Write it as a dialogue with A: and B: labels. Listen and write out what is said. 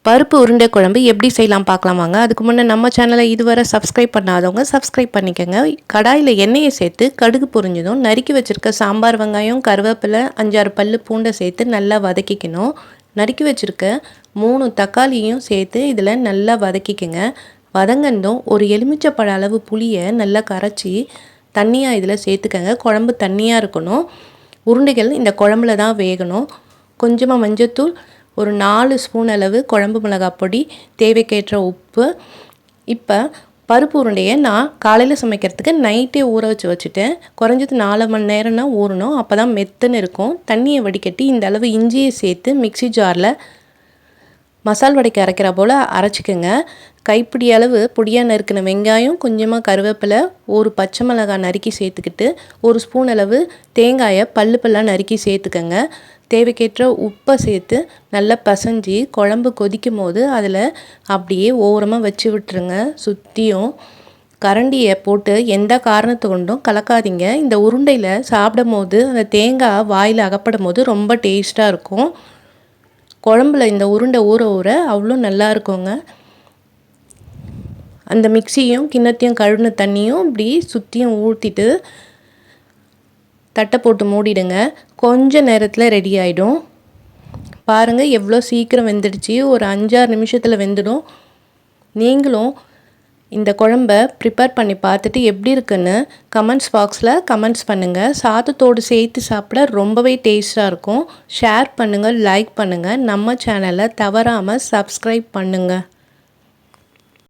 A: பருப்பு உருண்டை குழம்பு எப்படி செய்யலாம் பார்க்கலாம் வாங்க. அதுக்கு முன்னே நம்ம சேனலை இதுவரை சப்ஸ்கிரைப் பண்ணாதவங்க சப்ஸ்கிரைப் பண்ணிக்கோங்க. கடாயில் எண்ணெயை சேர்த்து கடுகு பொரிஞ்சதும் நறுக்கி வச்சுருக்க சாம்பார் வெங்காயம், கருவேப்பிலை, 5-6 பல்லு பூண்டை சேர்த்து நல்லா வதக்கிக்கணும். நறுக்கி வச்சுருக்க 3 தக்காளியும் சேர்த்து இதில் நல்லா வதக்கிக்கங்க. வதங்கந்தும் ஒரு எலுமிச்சப்பழ அளவு புளியை நல்லா கரைச்சி தண்ணியாக இதில் சேர்த்துக்கங்க. குழம்பு தண்ணியாக இருக்கணும். உருண்டைகள் இந்த குழம்புல தான் வேகணும். கொஞ்சமாக மஞ்சத்தூள், ஒரு 4 ஸ்பூன் அளவு குழம்பு மிளகாய் பொடி, தேவைக்கேற்ற உப்பு. இப்போ பருப்பு உருண்டையை நான் காலையில் சமைக்கிறதுக்கு நைட்டே ஊற வச்சுட்டேன். குறைஞ்சது 4 மணி நேரம்னா ஊறணும். அப்போ தான் மெத்துன்னு இருக்கும். தண்ணியை வடிகட்டி இந்த அளவு இஞ்சியை சேர்த்து மிக்சி ஜாரில் மசால் வடைக்கு அரைக்கிற போல் அரைச்சிக்கோங்க. கைப்பிடி அளவு பொடியாக நறுக்கின வெங்காயம், கொஞ்சமாக கருவேப்பிலை, ஒரு பச்சை மிளகாய் நறுக்கி சேர்த்துக்கிட்டு 1 ஸ்பூன் அளவு தேங்காயை பல்லாக நறுக்கி சேர்த்துக்கோங்க. தேவைக்கேற்ற உப்பை சேர்த்து நல்லா பசைஞ்சு குழம்பு கொதிக்கும் போது அதில் அப்படியே ஓரமாக வச்சு விட்டுருங்க. சுற்றியும் கரண்டியை போட்டு எந்த காரணத்தை கொண்டும் கலக்காதீங்க. இந்த உருண்டையில் சாப்பிடும் போது அந்த தேங்காய் வாயில் அகப்படும் போது ரொம்ப டேஸ்ட்டாக இருக்கும். குழம்புல இந்த உருண்டை ஊற ஊற அவ்வளோ நல்லா இருக்குங்க. அந்த மிக்சியும் கிண்ணத்தையும் கழுவின தண்ணியும் இப்படி சுற்றியும் ஊற்றிட்டு தட்டை போட்டு மூடிடுங்க. கொஞ்ச நேரத்தில் ரெடி ஆகிடும். பாருங்கள் எவ்வளோ சீக்கிரம் வெந்துடுச்சு. ஒரு 5-6 நிமிஷத்தில் வெந்துடும். நீங்களும் இந்த குழம்ப ப்ரிப்பேர் பண்ணி பார்த்துட்டு எப்படி இருக்குன்னு கமெண்ட்ஸ் பாக்ஸில் கமெண்ட்ஸ் பண்ணுங்கள். சாதத்தோடு சேர்த்து சாப்பிட ரொம்பவே டேஸ்ட்டாக இருக்கும். ஷேர் பண்ணுங்கள், லைக் பண்ணுங்கள். நம்ம சேனலை தவறாமல் சப்ஸ்கிரைப் பண்ணுங்கள்.